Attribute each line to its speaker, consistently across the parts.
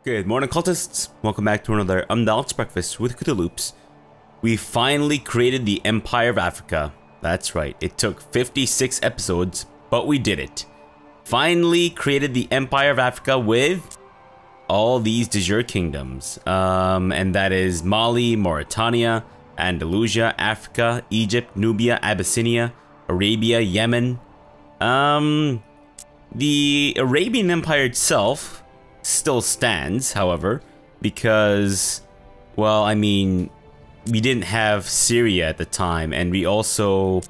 Speaker 1: Good morning, cultists. Welcome back to another Umlaut breakfast with CthuLoops. We finally created the Empire of Africa. That's right, it took 56 episodes, but we did it. Finally created the Empire of Africa with all these de jure kingdoms. And that is Mali, Mauritania, Andalusia, Africa, Egypt, Nubia, Abyssinia, Arabia, Yemen. The Arabian Empire itself still stands, however, because, well, I mean, we didn't have Syria at the time, and we also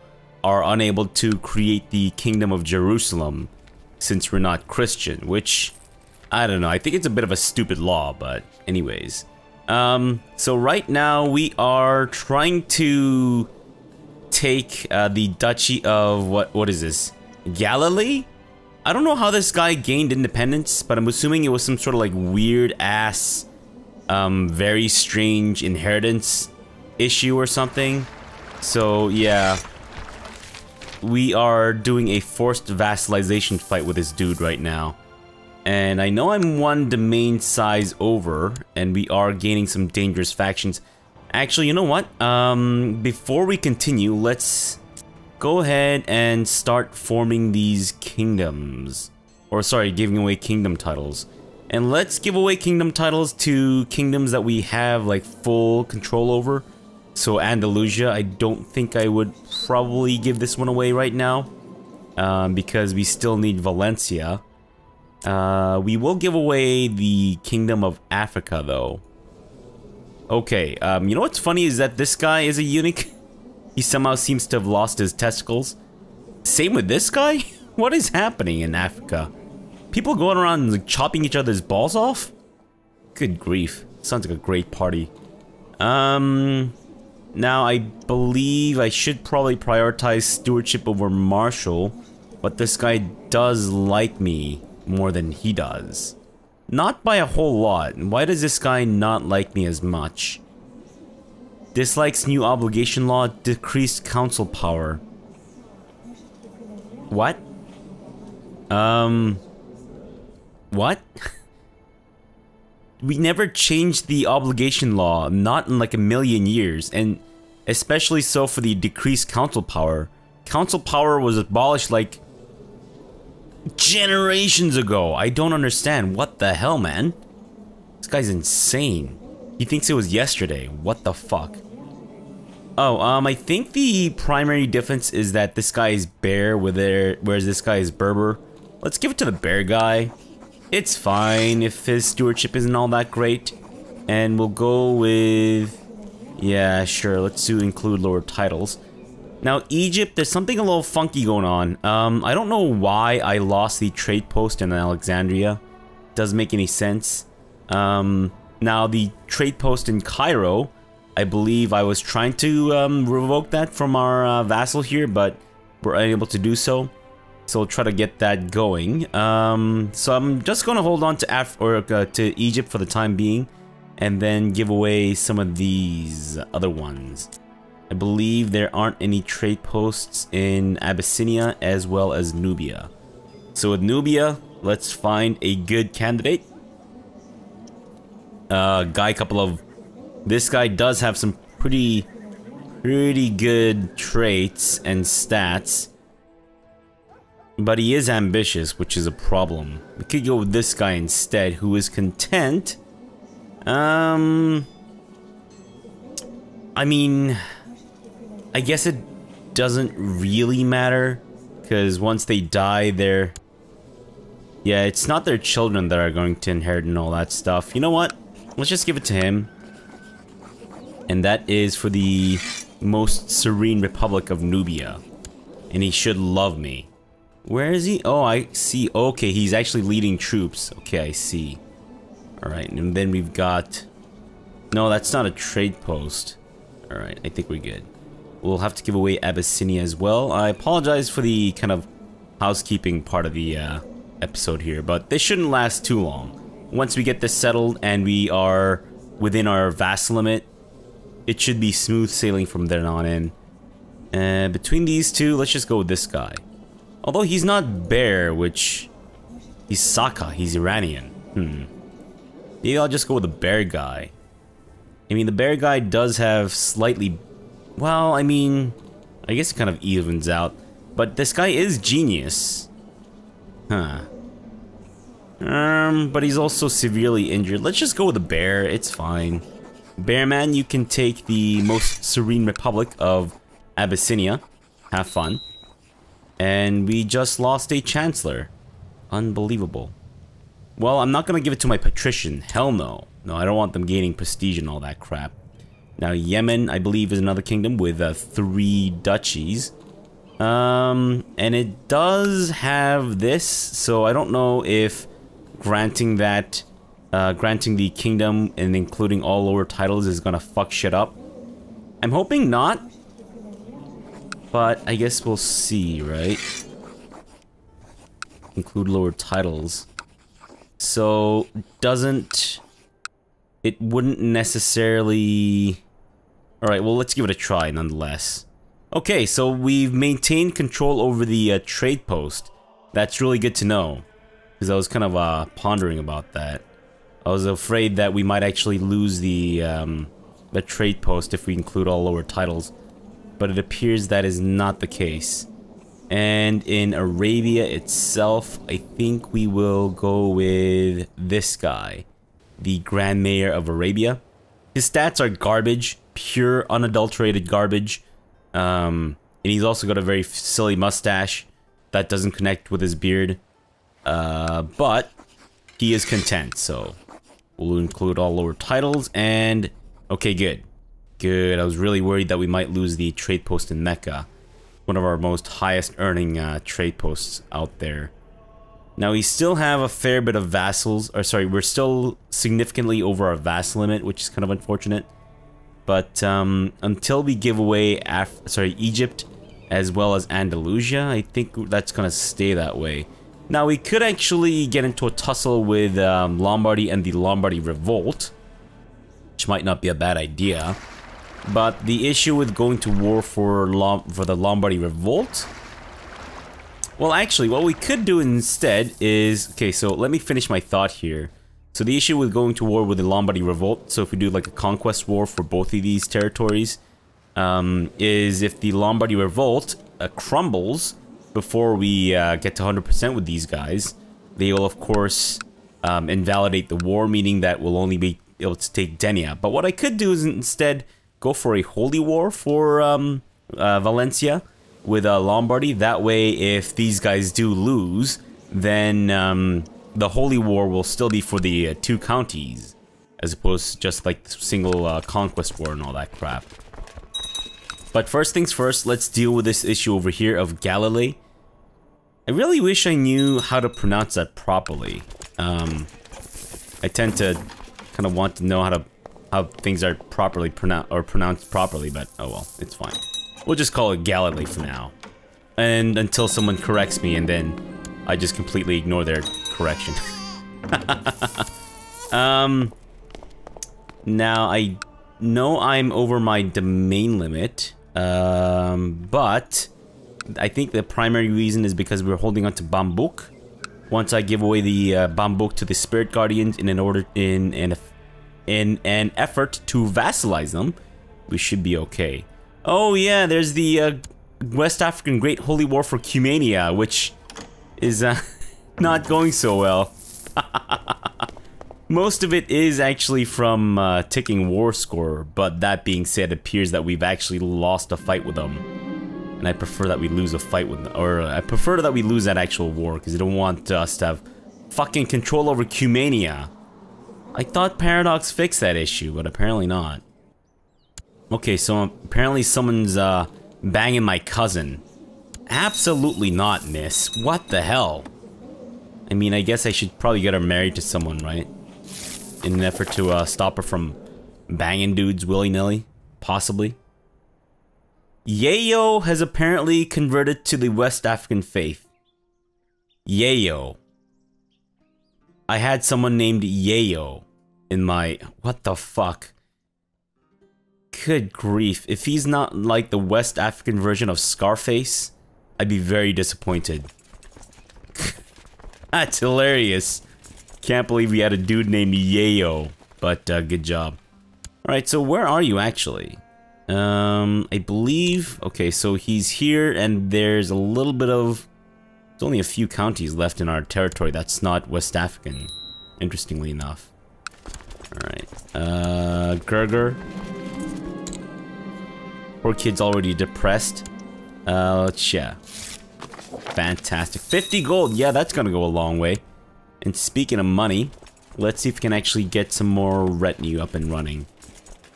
Speaker 1: are unable to create the Kingdom of Jerusalem since we're not Christian, which, I don't know, I think it's a bit of a stupid law, but anyways. So right now we are trying to take the Duchy of, what is this? Galilee? I don't know how this guy gained independence, but I'm assuming it was some sort of like weird ass, very strange inheritance issue or something. So yeah, we are doing a forced vassalization fight with this dude right now. And I know I'm one domain size over, and we are gaining some dangerous factions. Actually, you know what? Before we continue, let's go ahead and start forming these kingdoms. Or sorry, giving away kingdom titles. And let's give away kingdom titles to kingdoms that we have like full control over. So Andalusia, I don't think I would probably give this one away right now. Because we still need Valencia. We will give away the Kingdom of Africa though. Okay, you know what's funny is that this guy is a eunuch. He somehow seems to have lost his testicles. Same with this guy? What is happening in Africa? People going around like, chopping each other's balls off? Good grief. Sounds like a great party. Now I believe I should probably prioritize stewardship over martial, but this guy does like me more than he does. Not by a whole lot. Why does this guy not like me as much? Dislikes new obligation law, decreased council power. What? What? We never changed the obligation law, not in like a million years, and especially so for the decreased council power. Council power was abolished like generations ago. I don't understand. What the hell, man? This guy's insane. He thinks it was yesterday. What the fuck? Oh, I think the primary difference is that this guy is bear, whereas this guy is Berber. Let's give it to the bear guy. It's fine if his stewardship isn't all that great. And we'll go with... yeah, sure, let's include lower titles. Now, Egypt, there's something a little funky going on. I don't know why I lost the trade post in Alexandria. Doesn't make any sense. Now, the trade post in Cairo, I believe I was trying to revoke that from our vassal here, but we're unable to do so. So we'll try to get that going. So I'm just going to hold on to to Egypt for the time being, and then give away some of these other ones. I believe there aren't any trade posts in Abyssinia as well as Nubia. So with Nubia, let's find a good candidate. This guy does have some pretty good traits and stats, but he is ambitious, which is a problem. We could go with this guy instead, who is content. I mean, I guess it doesn't really matter, because once they die, yeah, it's not their children that are going to inherit and all that stuff. You know what? Let's just give it to him. And that is for the most serene Republic of Nubia. And he should love me. Where is he? Oh, I see. Okay, he's actually leading troops. Okay, I see. Alright, and then we've got... no, that's not a trade post. Alright, I think we're good. We'll have to give away Abyssinia as well. I apologize for the kind of housekeeping part of the episode here, but this shouldn't last too long. Once we get this settled and we are within our vassal limit, it should be smooth sailing from there on in. Between these two, let's just go with this guy. Although he's not bear, which... he's Saka, he's Iranian. Maybe I'll just go with the bear guy. I mean, the bear guy does have slightly... Well, I mean... I guess it kind of evens out. But this guy is genius. Huh. But he's also severely injured. Let's just go with the bear. It's fine. Bearman, you can take the most serene republic of Abyssinia. Have fun. And we just lost a chancellor. Unbelievable. Well, I'm not gonna give it to my patrician. Hell no. No, I don't want them gaining prestige and all that crap. Now, Yemen, I believe, is another kingdom with 3 duchies. And it does have this, so I don't know if granting that, granting the kingdom and including all lower titles is gonna fuck shit up. I'm hoping not, but I guess we'll see, right? Include lower titles. So, it wouldn't necessarily... Alright, well, let's give it a try nonetheless. Okay, so we've maintained control over the trade post. That's really good to know. Because I was kind of pondering about that. I was afraid that we might actually lose the trade post if we include all lower titles. But it appears that is not the case. And in Arabia itself, I think we will go with this guy. The Grand Mayor of Arabia. His stats are garbage. Pure, unadulterated garbage. And he's also got a very silly mustache that doesn't connect with his beard. But he is content, so we'll include all lower titles. And okay, good. Good. I was really worried that we might lose the trade post in Mecca. One of our most highest earning trade posts out there. Now, we still have a fair bit of vassals, or sorry, we're still significantly over our vassal limit, which is kind of unfortunate. But until we give away Egypt as well as Andalusia, I think that's gonna stay that way. Now, we could actually get into a tussle with Lombardy and the Lombardy Revolt, which might not be a bad idea. But the issue with going to war for the Lombardy Revolt... Well, actually, what we could do instead is... Okay, so let me finish my thought here. So the issue with going to war with the Lombardy Revolt, so if we do like a conquest war for both of these territories, is if the Lombardy Revolt crumbles before we get to 100% with these guys, they will, of course, invalidate the war, meaning that we'll only be able to take Denia. But what I could do is instead go for a holy war for Valencia with Lombardy. That way, if these guys do lose, then the holy war will still be for the 2 counties, as opposed to just like the single conquest war and all that crap. But first things first, let's deal with this issue over here of Galilee. I really wish I knew how to pronounce that properly. I tend to kind of want to know how things are properly pronounced properly, but oh well, it's fine. We'll just call it Galilee for now. And until someone corrects me, and then I just completely ignore their correction. Now I know I'm over my domain limit, but I think the primary reason is because we're holding on to Bambouk. Once I give away the Bambouk to the Spirit Guardians in an effort to vassalize them, we should be okay. Oh yeah, there's the West African Great Holy War for Cumania, which is not going so well. Most of it is actually from ticking war score, but that being said, it appears that we've actually lost a fight with them. And I prefer that we lose a fight with them, or I prefer that we lose that actual war, because I don't want us to have fucking control over Cumania. I thought Paradox fixed that issue, but apparently not. Okay, so apparently someone's banging my cousin. Absolutely not, miss. What the hell? I mean, I guess I should probably get her married to someone, right? In an effort to stop her from banging dudes willy-nilly. Possibly. Yayo has apparently converted to the West African faith. Yayo. I had someone named Yayo in my... What the fuck? Good grief. If he's not like the West African version of Scarface, I'd be very disappointed. That's hilarious. Can't believe we had a dude named Yayo. But good job. Alright, so where are you actually? I believe... Okay, so he's here and there's a little bit of... There's only a few counties left in our territory that's not West African. Interestingly enough. Alright. Gerger. Poor kid's already depressed. Yeah. Fantastic. 50 gold. Yeah, that's gonna go a long way. And speaking of money, let's see if we can actually get some more retinue up and running.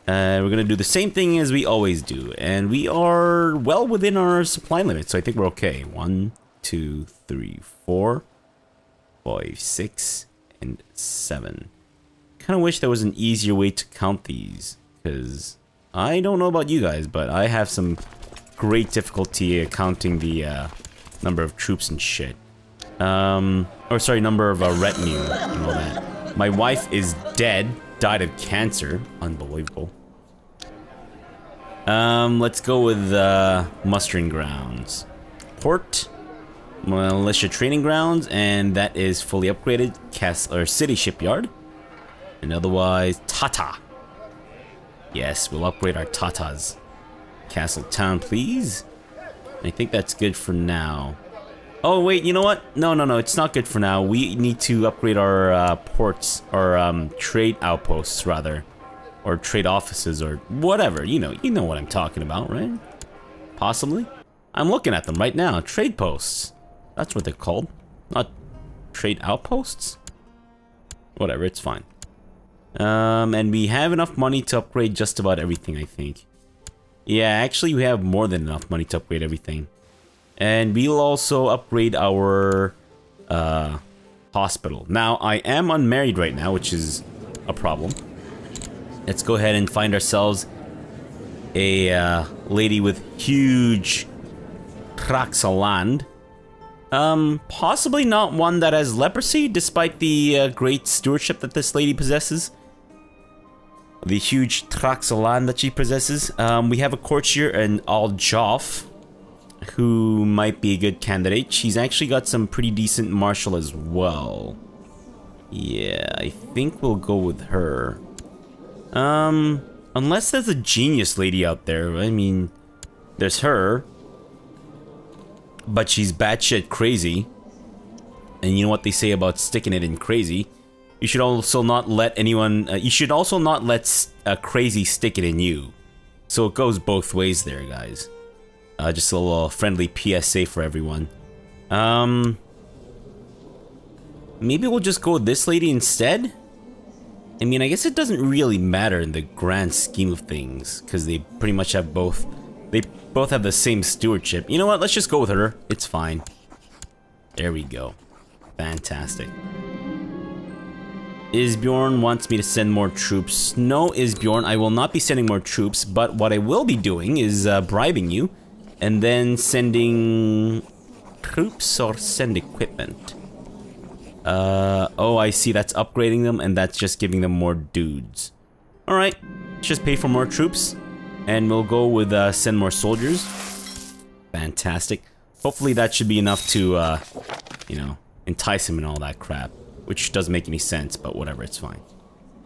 Speaker 1: We're gonna do the same thing as we always do. And we are well within our supply limit, so I think we're okay. 1, 2, 3, 4, 5, 6, and 7. Kinda wish there was an easier way to count these. Because I don't know about you guys, but I have some great difficulty counting the number of troops and shit. Or sorry, number of retinue and all that. My wife is dead, died of cancer. Unbelievable. Let's go with mustering grounds. Port, militia training grounds, and that is fully upgraded. Castle or city shipyard, and otherwise Tata. Yes, we'll upgrade our Tatas. Castle town, please. I think that's good for now. Oh wait, you know what? No, it's not good for now. We need to upgrade our ports, or trade outposts rather, or trade offices, or whatever. You know what I'm talking about, right? Possibly. I'm looking at them right now. Trade posts. That's what they're called. Not trade outposts. Whatever, it's fine. And we have enough money to upgrade just about everything, I think. Yeah, actually we have more than enough money to upgrade everything. And we'll also upgrade our hospital. Now, I am unmarried right now, which is a problem. Let's go ahead and find ourselves a lady with huge tracts of land. Possibly not one that has leprosy, despite the great stewardship that this lady possesses. The huge tracts of land that she possesses. We have a courtier in Al-Joff, who might be a good candidate. She's actually got some pretty decent martial as well. Yeah, I think we'll go with her. Unless there's a genius lady out there. I mean, there's her. But she's batshit crazy. And you know what they say about sticking it in crazy? You should also not let anyone... you should also not let a crazy stick it in you. So it goes both ways there, guys. Just a little friendly PSA for everyone. Maybe we'll just go with this lady instead? I mean, I guess it doesn't really matter in the grand scheme of things, because they pretty much have both... They both have the same stewardship. You know what? Let's just go with her. It's fine. There we go. Fantastic. Isbjorn wants me to send more troops. No, Isbjorn, I will not be sending more troops, but what I will be doing is bribing you, and then sending troops or send equipment. Oh, I see, that's upgrading them, and that's just giving them more dudes. Alright, let's just pay for more troops, and we'll go with send more soldiers. Fantastic. Hopefully that should be enough to, you know, entice him and all that crap. Which doesn't make any sense, but whatever, it's fine.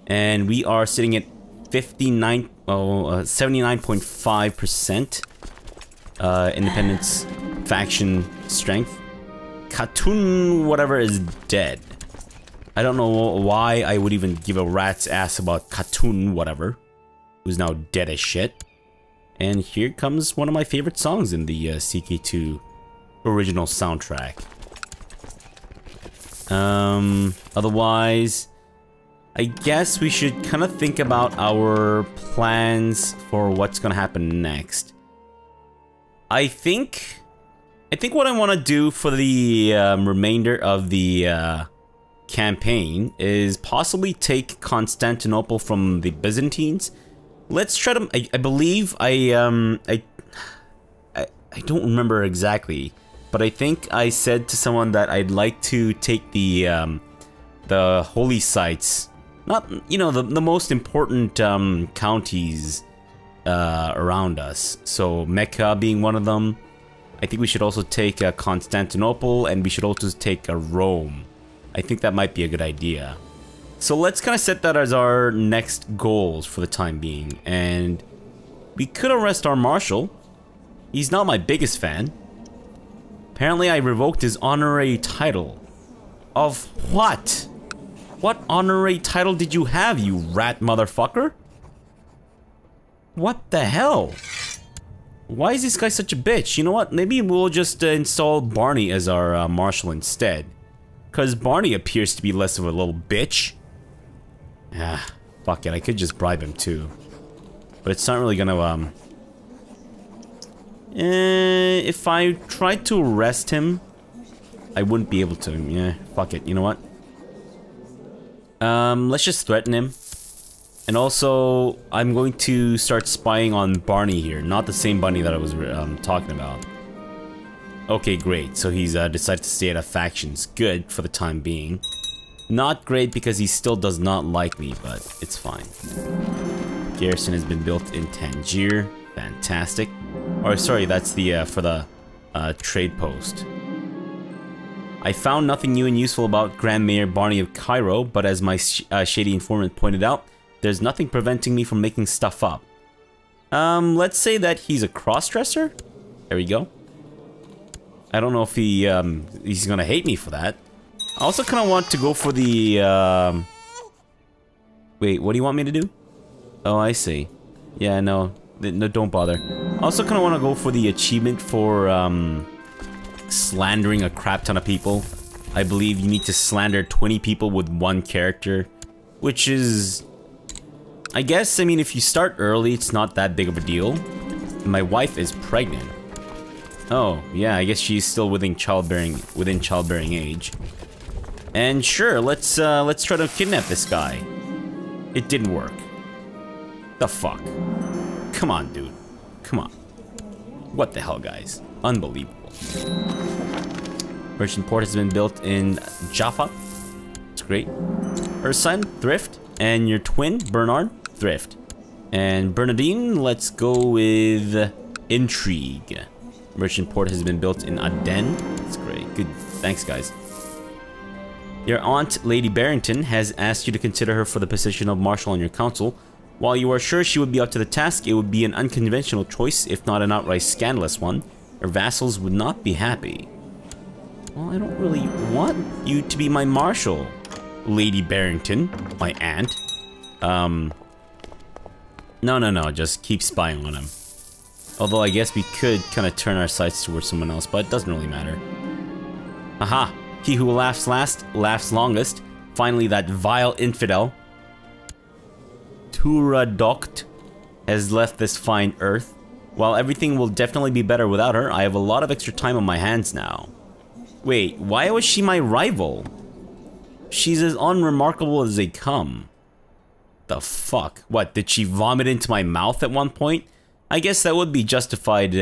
Speaker 1: And we are sitting at 79.5% independence faction strength. Khatun whatever is dead. I don't know why I would even give a rat's ass about Khatun whatever, who's now dead as shit. And here comes one of my favorite songs in the CK2 original soundtrack. Otherwise, I guess we should kind of think about our plans for what's gonna happen next. I think what I want to do for the remainder of the campaign is possibly take Constantinople from the Byzantines. Let's try to. I believe I don't remember exactly. But I think I said to someone that I'd like to take the holy sites, not, you know, the most important counties around us. So Mecca being one of them. I think we should also take Constantinople, and we should also take Rome. I think that might be a good idea. So let's kind of set that as our next goals for the time being. And we could arrest our marshal. He's not my biggest fan. Apparently I revoked his honorary title. Of what? What honorary title did you have, you rat motherfucker? What the hell? Why is this guy such a bitch? You know what? Maybe we'll just install Barney as our marshal instead. Because Barney appears to be less of a little bitch. Ah, fuck it. I could just bribe him too. But it's not really gonna, if I tried to arrest him, I wouldn't be able to. Yeah, fuck it. You know what? Let's just threaten him. And also, I'm going to start spying on Barney here. Not the same Barney that I was talking about. Okay, great. So he's decided to stay out of factions. Good for the time being. Not great because he still does not like me, but it's fine. Garrison has been built in Tangier. Fantastic. Or sorry, that's the for the trade post. I found nothing new and useful about Grand Mayor Barney of Cairo, but as my shady informant pointed out, there's nothing preventing me from making stuff up. Let's say that he's a cross-dresser? There we go. I don't know if he's gonna hate me for that. I also kind of want to go for the, wait, what do you want me to do? Oh, I see. Yeah, no, don't bother. I also kind of want to go for the achievement for, slandering a crap ton of people. I believe you need to slander 20 people with one character, which is... I guess, I mean, if you start early, it's not that big of a deal. My wife is pregnant. Oh, yeah, I guess she's still within childbearing age. And sure, let's try to kidnap this guy. It didn't work. The fuck? Come on, dude. Come on. What the hell, guys? Unbelievable. Merchant port has been built in Jaffa. It's great. Her son, Thrift. And your twin, Bernard, Thrift. And Bernardine, let's go with Intrigue. Merchant port has been built in Aden. That's great. Good. Thanks, guys. Your aunt, Lady Barrington, has asked you to consider her for the position of Marshal on your council. While you are sure she would be up to the task, it would be an unconventional choice, if not an outright scandalous one. Her vassals would not be happy. Well, I don't really want you to be my Marshal, Lady Barrington, my aunt. No, just keep spying on him. Although I guess we could kind of turn our sights towards someone else, but it doesn't really matter. Aha! He who laughs last, laughs longest. Finally, that vile infidel, Turadokt, has left this fine earth. While everything will definitely be better without her, I have a lot of extra time on my hands now. Wait, why was she my rival? She's as unremarkable as they come. The fuck? What, did she vomit into my mouth at one point? I guess that would be justified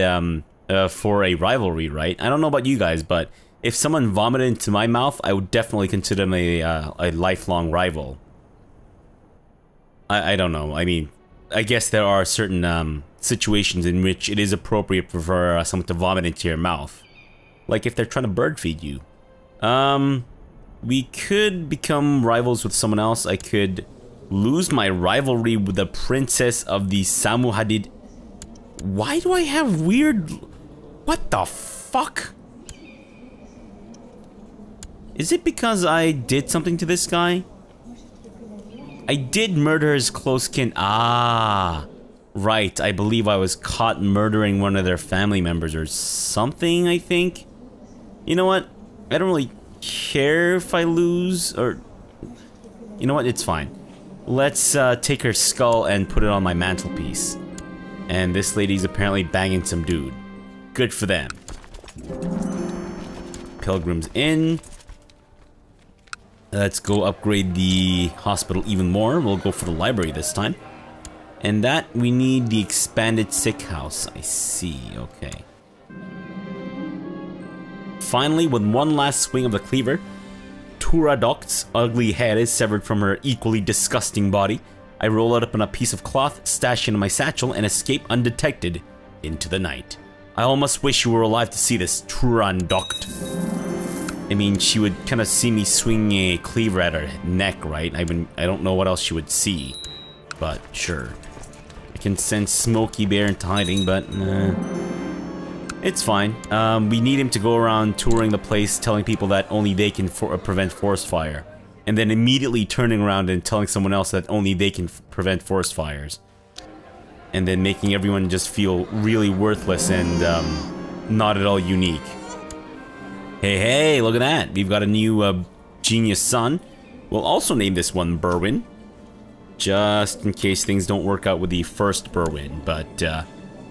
Speaker 1: for a rivalry, right? I don't know about you guys, but if someone vomited into my mouth, I would definitely consider them a lifelong rival. I don't know. I mean, I guess there are certain situations in which it is appropriate for someone to vomit into your mouth. Like if they're trying to bird feed you. We could become rivals with someone else. I could lose my rivalry with the princess of the Samu Hadid. Why do I have weird... What the fuck? Is it because I did something to this guy? I did murder his close kin. Ah, right. I believe I was caught murdering one of their family members or something, I think. You know what? I don't really care if I lose, or... You know what? It's fine. Let's take her skull and put it on my mantelpiece. And this lady's apparently banging some dude. Good for them. Pilgrim's Inn. Let's go upgrade the hospital even more. We'll go for the library this time. And that, we need the expanded sick house. I see, okay. Finally, with one last swing of the cleaver, Turadokt's ugly head is severed from her equally disgusting body. I roll it up in a piece of cloth, stash it in my satchel, and escape undetected into the night. I almost wish you were alive to see this, Turadokt. I mean, she would kind of see me swing a cleaver at her neck, right? I don't know what else she would see, but sure. I can send Smokey Bear into hiding, but it's fine. We need him to go around touring the place, telling people that only they can prevent forest fire, and then immediately turning around and telling someone else that only they can prevent forest fires, and then making everyone just feel really worthless and not at all unique. Hey, hey, look at that. We've got a new genius son. We'll also name this one Berwin, just in case things don't work out with the first Berwin. But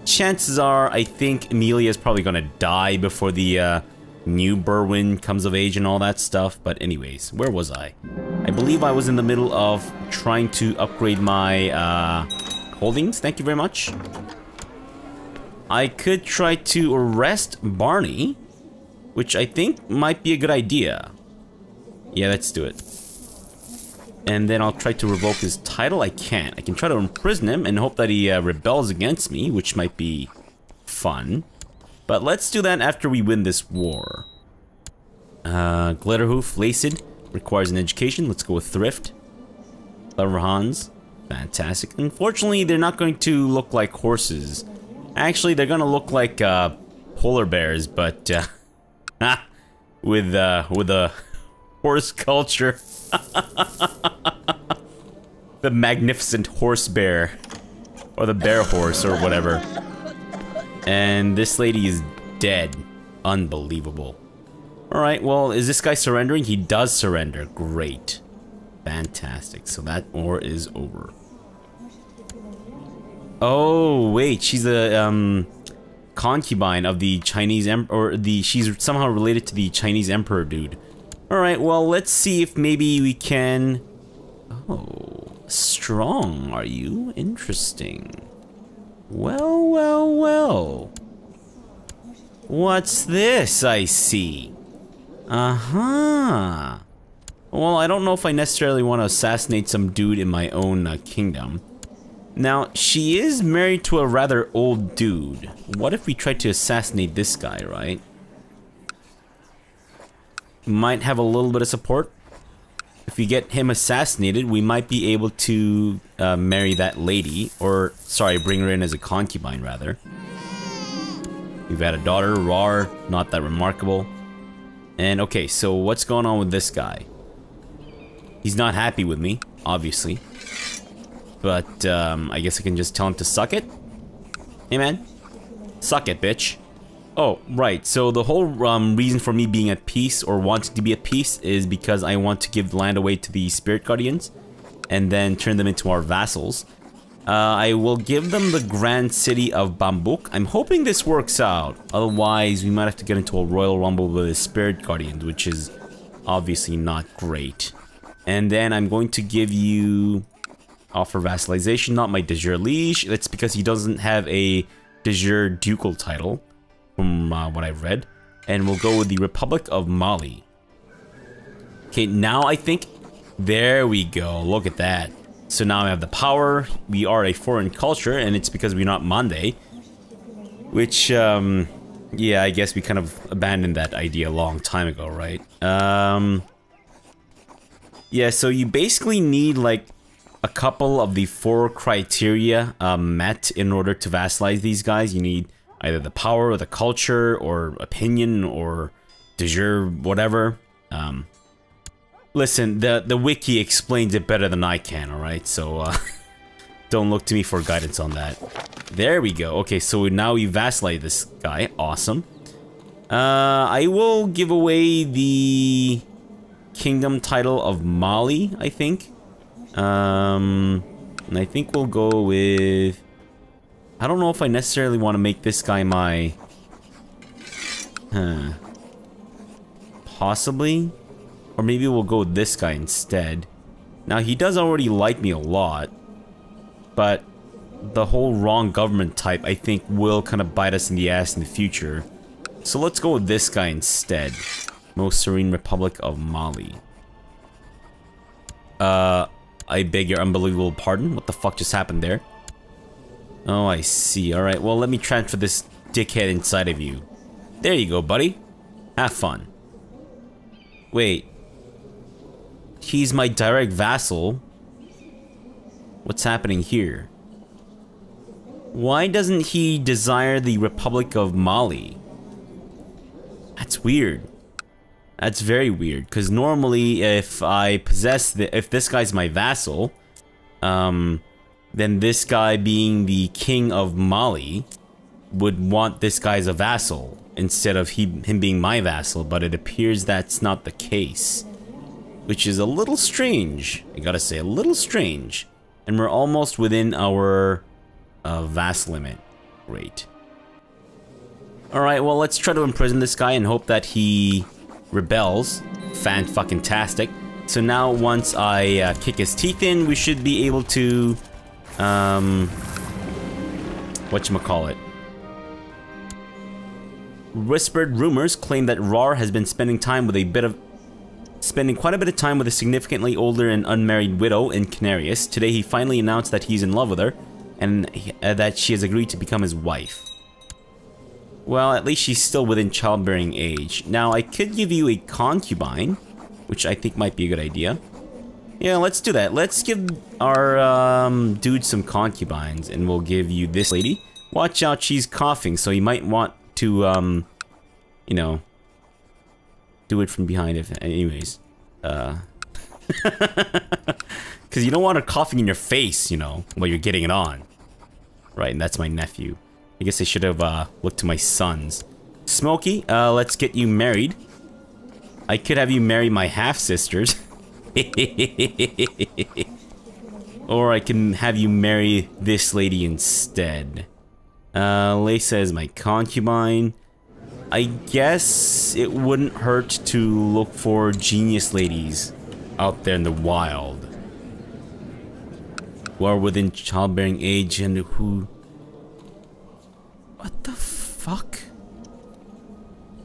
Speaker 1: chances are, I think Amelia's probably gonna die before the new Berwin comes of age and all that stuff. But anyways, where was I? I believe I was in the middle of trying to upgrade my holdings. Thank you very much. I could try to arrest Barney, which I think might be a good idea. Yeah, let's do it. And then I'll try to revoke his title. I can't. I can try to imprison him and hope that he rebels against me, which might be fun. But let's do that after we win this war. Glitterhoof, Laced, requires an education. Let's go with Thrift. Clever Hans, fantastic. Unfortunately, they're not going to look like horses. Actually, they're gonna look like polar bears, but with a horse culture. The magnificent horse bear, or the bear horse, or whatever. And this lady is dead. Unbelievable. Alright, well, is this guy surrendering? He does surrender. Great. Fantastic. So that war is over. Oh, wait, she's a concubine of the Chinese emperor, or she's somehow related to the Chinese emperor dude. Alright, well, let's see if maybe we can... Oh, strong, are you? Interesting. Well, well, well. What's this I see? Uh-huh. Well, I don't know if I necessarily want to assassinate some dude in my own kingdom. Now, she is married to a rather old dude. What if we try to assassinate this guy, right? Might have a little bit of support. If we get him assassinated, we might be able to marry that lady. Or, sorry, bring her in as a concubine, rather. We've had a daughter, Rar, not that remarkable. And, okay, so what's going on with this guy? He's not happy with me, obviously. But, I guess I can just tell him to suck it? Hey, man. Suck it, bitch. Oh, right. So the whole reason for me being at peace, or wanting to be at peace, is because I want to give the land away to the Spirit Guardians, and then turn them into our vassals. I will give them the Grand City of Bambouk. I'm hoping this works out. Otherwise, we might have to get into a Royal Rumble with the Spirit Guardians, which is obviously not great. And then I'm going to give you... offer vassalization, not my de jure liege. That's because he doesn't have a de jure ducal title, from what I've read. And we'll go with the Republic of Mali. Okay, now I think... There we go, look at that. So now I have the power, we are a foreign culture, and it's because we're not Mande. Which, yeah, I guess we kind of abandoned that idea a long time ago, right? Yeah, so you basically need, like, a couple of the 4 criteria met in order to vassalize these guys. You need either the power, or the culture, or opinion, or de jure, whatever. Listen, the wiki explains it better than I can, alright? So, don't look to me for guidance on that. There we go. Okay, so now we vassalize this guy. Awesome. I will give away the kingdom title of Mali, I think. And I think we'll go with... I don't know if I necessarily want to make this guy my... Possibly? Or maybe we'll go with this guy instead. Now, he does already like me a lot. But the whole wrong government type, I think, will kind of bite us in the ass in the future. So let's go with this guy instead. Most Serene Republic of Mali. I beg your unbelievable pardon? What the fuck just happened there? Oh, I see. Alright, well, let me transfer this dickhead inside of you. There you go, buddy. Have fun. Wait. He's my direct vassal. What's happening here? Why doesn't he desire the Republic of Mali? That's weird. That's very weird, because normally if I possess if this guy's my vassal, then this guy being the king of Mali would want this guy as a vassal instead of him being my vassal, but it appears that's not the case, which is a little strange. I gotta say, a little strange. And we're almost within our vassal limit. Great. Alright, well, let's try to imprison this guy and hope that he rebels. Fan-fucking-tastic. So now, once I kick his teeth in, we should be able to, whatchamacallit. Whispered rumors claim that Rar has been spending quite a bit of time with a significantly older and unmarried widow in Canarius. Today, he finally announced that he's in love with her, and that she has agreed to become his wife. Well, at least she's still within childbearing age. Now, I could give you a concubine, which I think might be a good idea. Yeah, let's do that. Let's give our dude some concubines, and we'll give you this lady. Watch out, she's coughing, so you might want to, you know, do it from behind. If, anyways, because you don't want her coughing in your face, you know, while you're getting it on. Right, and that's my nephew. I guess I should have looked to my sons. Smokey, let's get you married. I could have you marry my half-sisters. Or I can have you marry this lady instead. Lisa is my concubine. I guess it wouldn't hurt to look for genius ladies out there in the wild who are within childbearing age and who... What the fuck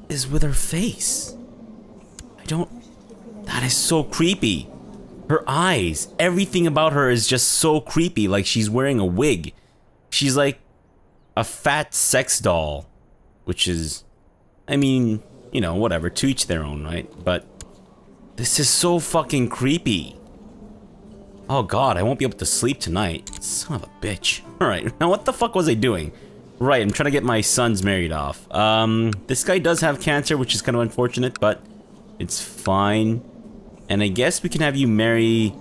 Speaker 1: is with her face? I don't... That is so creepy. Her eyes, everything about her is just so creepy, like she's wearing a wig. She's like a fat sex doll, which is... I mean, you know, whatever, to each their own, right? But this is so fucking creepy. Oh god, I won't be able to sleep tonight. Son of a bitch. Alright, now what the fuck was I doing? Right, I'm trying to get my sons married off. This guy does have cancer, which is kind of unfortunate, but it's fine. And I guess we can have you marry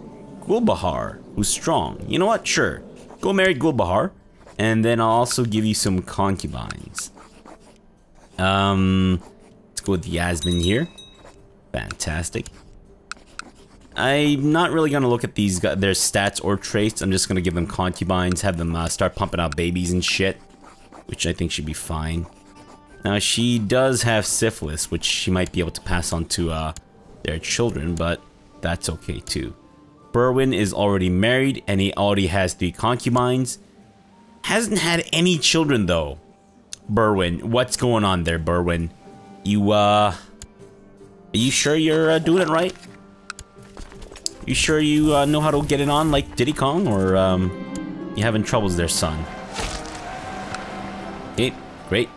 Speaker 1: Gulbahar, who's strong. You know what? Sure. Go marry Gulbahar, and then I'll also give you some concubines. Let's go with Yasmin here. Fantastic. I'm not really gonna look at these their stats or traits. I'm just gonna give them concubines, have them start pumping out babies and shit, which I think should be fine. Now, she does have syphilis, which she might be able to pass on to their children, but that's okay too. Berwin is already married, and he already has 3 concubines. Hasn't had any children, though. Berwin, what's going on there, Berwin? You, are you sure you're doing it right? You sure you know how to get it on like Diddy Kong, or you having troubles there, son? Okay, great.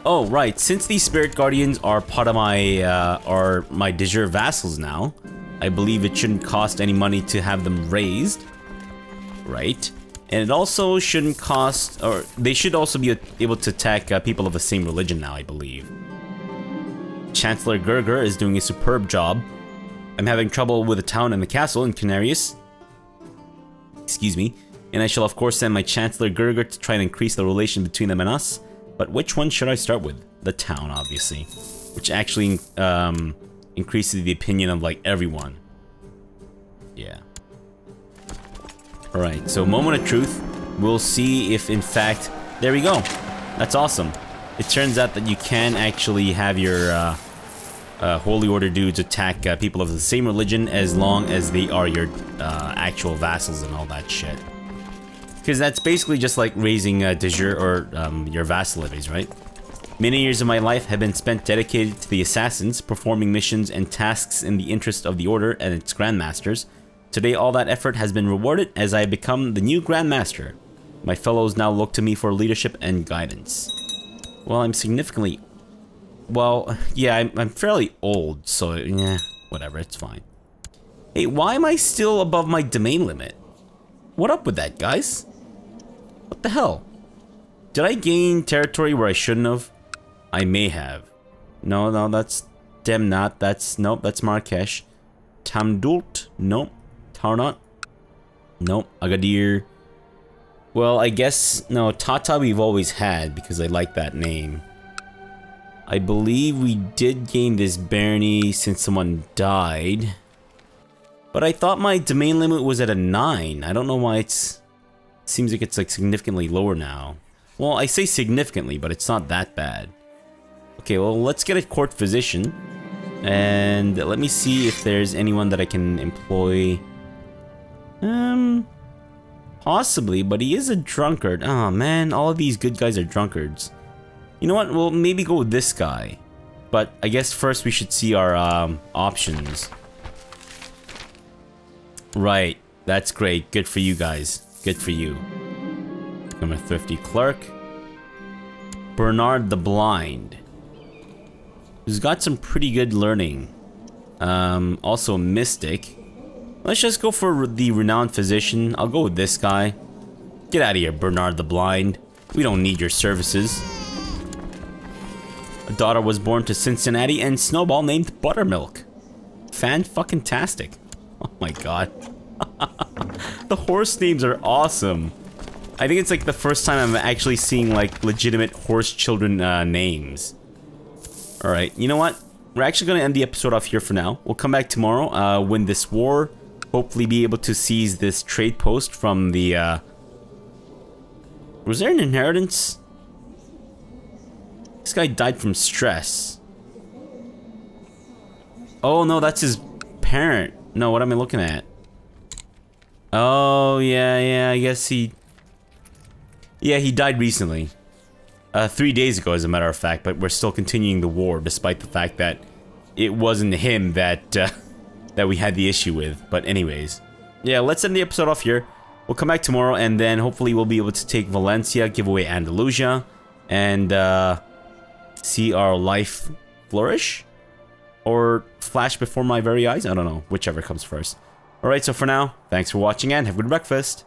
Speaker 1: Oh, right. Since these spirit guardians are part of my de jure vassals now, I believe it shouldn't cost any money to have them raised, right? And it also shouldn't cost, or they should also be able to attack people of the same religion now, I believe. Chancellor Gerger is doing a superb job. I'm having trouble with the town and the castle in Canarius. Excuse me. And I shall of course send my Chancellor Gerger to try and increase the relation between them and us. But which one should I start with? The town, obviously. Which actually increases the opinion of, like, everyone. Yeah. Alright, so moment of truth. We'll see if, in fact... There we go. That's awesome. It turns out that you can actually have your Holy Order dudes attack people of the same religion as long as they are your actual vassals and all that shit. Because that's basically just like raising de jure or your vassalities, right? Many years of my life have been spent dedicated to the assassins, performing missions and tasks in the interest of the Order and its Grandmasters. Today all that effort has been rewarded as I have become the new Grandmaster. My fellows now look to me for leadership and guidance. Well, I'm significantly... Well, yeah, I'm fairly old, so yeah, Whatever, it's fine. Hey, why am I still above my domain limit? What up with that, guys? What the hell? Did I gain territory where I shouldn't have? I may have. No, that's Demnat. Nope, that's Marrakesh. Tamdult? Nope. Tarnat? Nope. Agadir. Well, I guess, no, Tata we've always had because I like that name. I believe we did gain this barony since someone died. But I thought my domain limit was at a 9. I don't know why seems like it's like significantly lower now. Well, I say significantly, but it's not that bad. Okay, well, let's get a court physician. And let me see if there's anyone that I can employ. Possibly, but he is a drunkard. Oh man, all of these good guys are drunkards. You know what, we'll maybe go with this guy. But I guess first we should see our options. Right, that's great. Good for you guys. Good for you. Become a thrifty clerk. Bernard the Blind, who's got some pretty good learning. Also a mystic. Let's just go for the renowned physician. I'll go with this guy. Get out of here, Bernard the Blind. We don't need your services. A daughter was born to Cincinnati and Snowball named Buttermilk. Fan-fucking-tastic. Oh my god. The horse names are awesome. I think it's like the first time I'm actually seeing like legitimate horse children names. Alright, you know what? We're actually going to end the episode off here for now. We'll come back tomorrow, win this war. Hopefully be able to seize this trade post from the Was there an inheritance? This guy died from stress. Oh no, that's his parent. No, what am I looking at? Oh, yeah, I guess he... Yeah, he died recently. 3 days ago, as a matter of fact, but we're still continuing the war, despite the fact that it wasn't him that, that we had the issue with. But anyways. Yeah, let's end the episode off here. We'll come back tomorrow, and then hopefully we'll be able to take Valencia, give away Andalusia, and, see our life flourish? Or flash before my very eyes? I don't know. Whichever comes first. Alright, so for now, thanks for watching and have a good breakfast.